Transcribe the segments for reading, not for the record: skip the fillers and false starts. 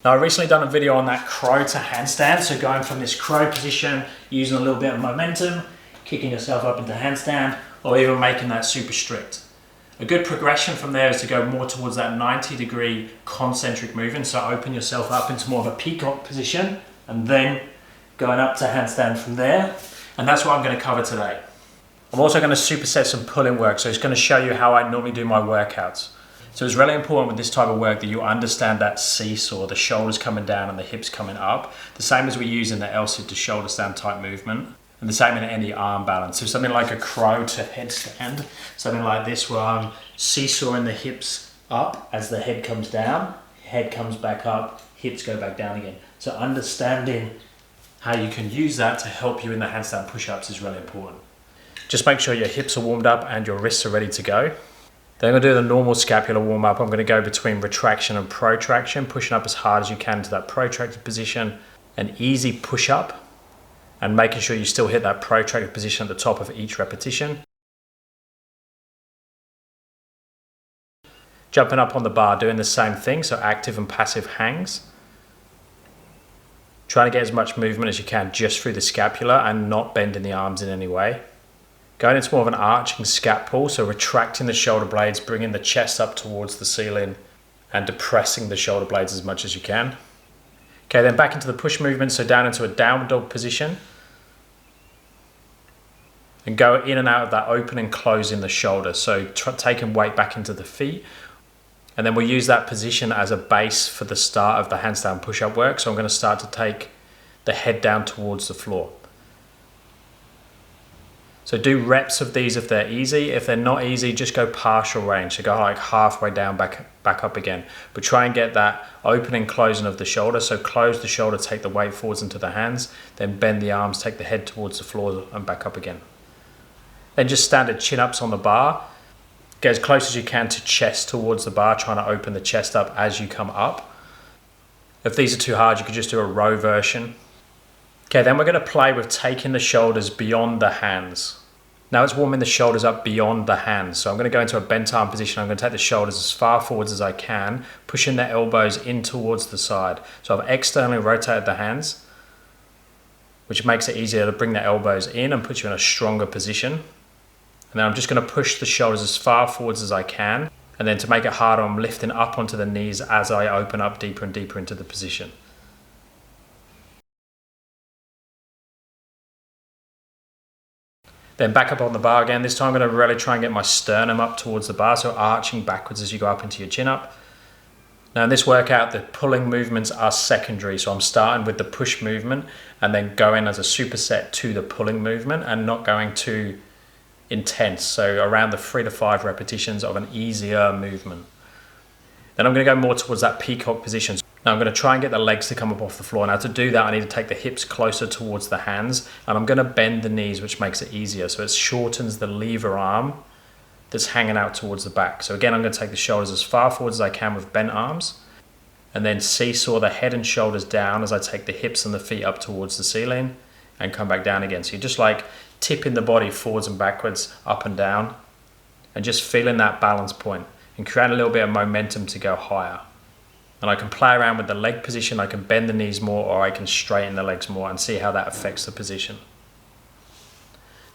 Now, I recently done a video on that crow to handstand, so going from this crow position, using a little bit of momentum, kicking yourself up into handstand, or even making that super strict. A good progression from there is to go more towards that 90-degree concentric movement, so open yourself up into more of a peacock position, and then going up to handstand from there, and that's what I'm going to cover today. I'm also going to superset some pulling work, so it's going to show you how I normally do my workouts. So it's really important with this type of work that you understand that seesaw, the shoulders coming down and the hips coming up, the same as we use in the L-sit to shoulder stand type movement, and the same in any arm balance. So something like a crow to headstand, something like this where I'm seesawing the hips up as the head comes down, head comes back up, hips go back down again. So understanding how you can use that to help you in the handstand push-ups is really important. Just make sure your hips are warmed up and your wrists are ready to go. Then I'm going to do the normal scapular warm-up. I'm going to go between retraction and protraction, pushing up as hard as you can to that protracted position, an easy push-up, and making sure you still hit that protracted position at the top of each repetition. Jumping up on the bar, doing the same thing, so active and passive hangs. Trying to get as much movement as you can just through the scapula and not bending the arms in any way. Going into more of an arching scap pull, so retracting the shoulder blades, bringing the chest up towards the ceiling and depressing the shoulder blades as much as you can. Okay, then back into the push movement, so down into a downward dog position. And go in and out of that open and closing the shoulder, so taking weight back into the feet. And then we'll use that position as a base for the start of the handstand push-up work. So I'm going to start to take the head down towards the floor. So do reps of these if they're easy. If they're not easy, just go partial range. So go like halfway down, back up again. But try and get that opening, closing of the shoulder. So close the shoulder, take the weight forwards into the hands, then bend the arms, take the head towards the floor and back up again. Then just standard chin-ups on the bar. Get as close as you can to chest towards the bar, trying to open the chest up as you come up. If these are too hard, you could just do a row version. Okay, then we're going to play with taking the shoulders beyond the hands. Now it's warming the shoulders up beyond the hands. So I'm going to go into a bent arm position. I'm going to take the shoulders as far forwards as I can, pushing the elbows in towards the side. So I've externally rotated the hands, which makes it easier to bring the elbows in and put you in a stronger position. And then I'm just going to push the shoulders as far forwards as I can. And then to make it harder, I'm lifting up onto the knees as I open up deeper and deeper into the position. Then back up on the bar again. This time I'm going to really try and get my sternum up towards the bar, so arching backwards as you go up into your chin up. Now in this workout, the pulling movements are secondary, so I'm starting with the push movement and then going as a superset to the pulling movement and not going too intense, so around the 3 to 5 repetitions of an easier movement. Then I'm going to go more towards that peacock position. Now I'm going to try and get the legs to come up off the floor. Now to do that, I need to take the hips closer towards the hands, and I'm going to bend the knees, which makes it easier. So it shortens the lever arm that's hanging out towards the back. So again, I'm going to take the shoulders as far forward as I can with bent arms, and then seesaw the head and shoulders down as I take the hips and the feet up towards the ceiling and come back down again. So you're just like tipping the body forwards and backwards, up and down, and just feeling that balance point and create a little bit of momentum to go higher. And I can play around with the leg position. I can bend the knees more, or I can straighten the legs more and see how that affects the position.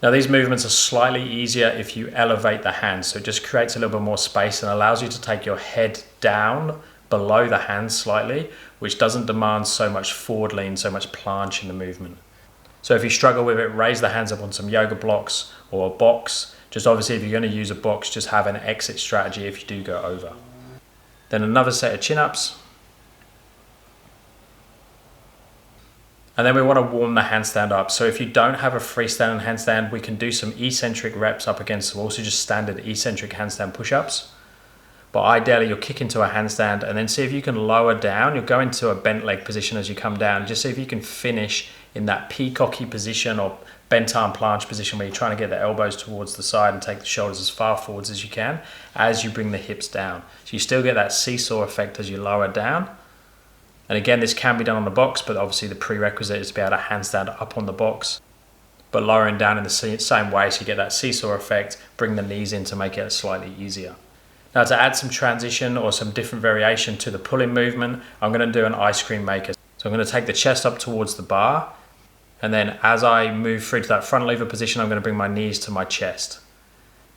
Now these movements are slightly easier if you elevate the hands, so it just creates a little bit more space and allows you to take your head down below the hands slightly, which doesn't demand so much forward lean, so much planche in the movement. So if you struggle with it, raise the hands up on some yoga blocks or a box. Just obviously if you're going to use a box, just have an exit strategy if you do go over. Then another set of chin-ups. And then we want to warm the handstand up. So if you don't have a freestanding handstand, we can do some eccentric reps up against the wall. So just standard eccentric handstand push-ups. But ideally you'll kick into a handstand and then see if you can lower down. You'll go into a bent leg position as you come down. Just see if you can finish in that peacocky position or bent arm planche position where you're trying to get the elbows towards the side and take the shoulders as far forwards as you can as you bring the hips down. So you still get that seesaw effect as you lower down. And again, this can be done on the box, but obviously the prerequisite is to be able to handstand up on the box, but lowering down in the same way so you get that seesaw effect, bring the knees in to make it slightly easier. Now to add some transition or some different variation to the pulling movement, I'm going to do an ice cream maker. So I'm going to take the chest up towards the bar, and then as I move through to that front lever position, I'm going to bring my knees to my chest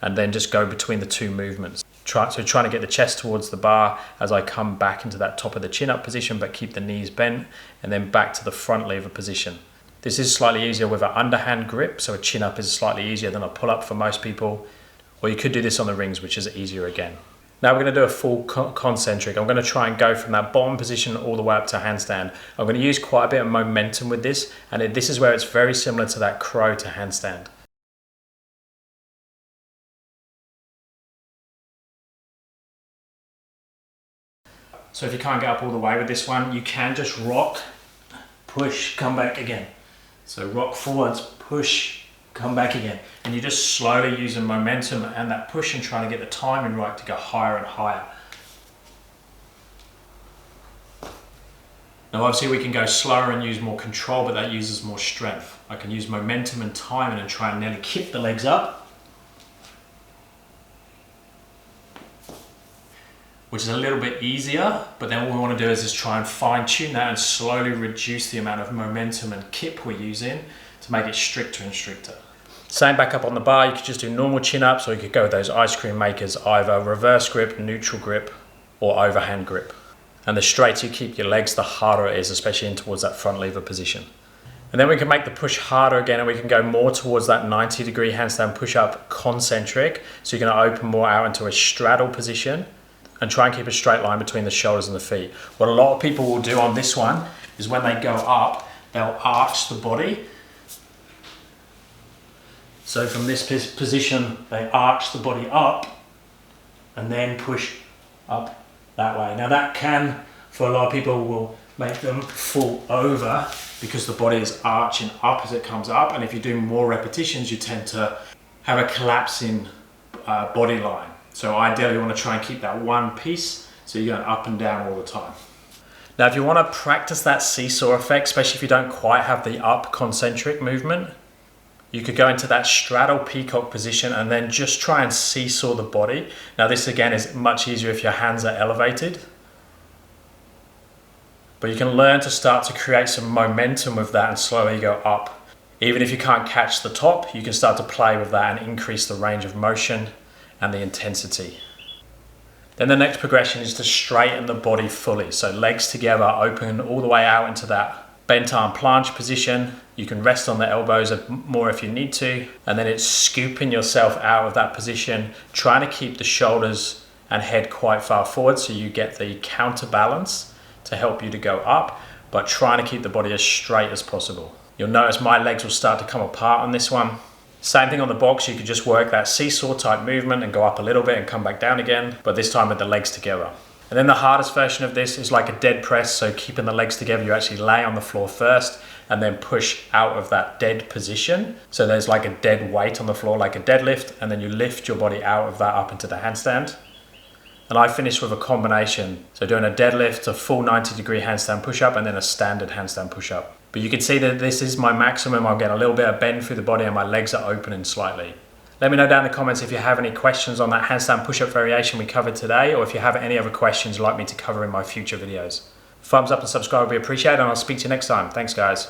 and then just go between the two movements. Trying to get the chest towards the bar as I come back into that top of the chin up position, but keep the knees bent, and then back to the front lever position. This is slightly easier with an underhand grip, so a chin up is slightly easier than a pull up for most people, or you could do this on the rings, which is easier again. Now we're going to do a full concentric. I'm going to try and go from that bottom position all the way up to handstand. I'm going to use quite a bit of momentum with this, and this is where it's very similar to that crow to handstand. So if you can't get up all the way with this one, you can just rock, push, come back again. So rock forwards, push, come back again. And you're just slowly using momentum and that push and trying to get the timing right to go higher and higher. Now obviously we can go slower and use more control, but that uses more strength. I can use momentum and timing and try and nearly kick the legs up, which is a little bit easier, but then what we want to do is just try and fine tune that and slowly reduce the amount of momentum and kip we're using to make it stricter and stricter. Same back up on the bar, you could just do normal chin ups, or you could go with those ice cream makers, either reverse grip, neutral grip, or overhand grip. And the straighter you keep your legs, the harder it is, especially in towards that front lever position. And then we can make the push harder again, and we can go more towards that 90-degree handstand push-up concentric. So you're going to open more out into a straddle position and try and keep a straight line between the shoulders and the feet. What a lot of people will do on this one is when they go up, they'll arch the body. So from this position, they arch the body up and then push up that way. Now that can, for a lot of people, will make them fall over because the body is arching up as it comes up. And if you do more repetitions, you tend to have a collapsing body line. So ideally you want to try and keep that one piece so you're going up and down all the time. Now if you want to practice that seesaw effect, especially if you don't quite have the up concentric movement, you could go into that straddle peacock position and then just try and seesaw the body. Now this again is much easier if your hands are elevated, but you can learn to start to create some momentum with that and slowly go up. Even if you can't catch the top, you can start to play with that and increase the range of motion and the intensity. Then the next progression is to straighten the body fully. So legs together, open all the way out into that bent arm planche position. You can rest on the elbows more if you need to. And then it's scooping yourself out of that position, trying to keep the shoulders and head quite far forward so you get the counterbalance to help you to go up, but trying to keep the body as straight as possible. You'll notice my legs will start to come apart on this one. Same thing on the box, you could just work that seesaw type movement and go up a little bit and come back down again, but this time with the legs together. And then the hardest version of this is like a dead press, so keeping the legs together, you actually lay on the floor first and then push out of that dead position. So there's like a dead weight on the floor, like a deadlift, and then you lift your body out of that up into the handstand. And I finish with a combination, so doing a deadlift, a full 90-degree handstand push-up, and then a standard handstand push-up. But you can see that this is my maximum. I'm getting a little bit of bend through the body and my legs are opening slightly. Let me know down in the comments if you have any questions on that handstand push-up variation we covered today, or if you have any other questions you'd like me to cover in my future videos. Thumbs up and subscribe would be appreciated, and I'll speak to you next time. Thanks guys.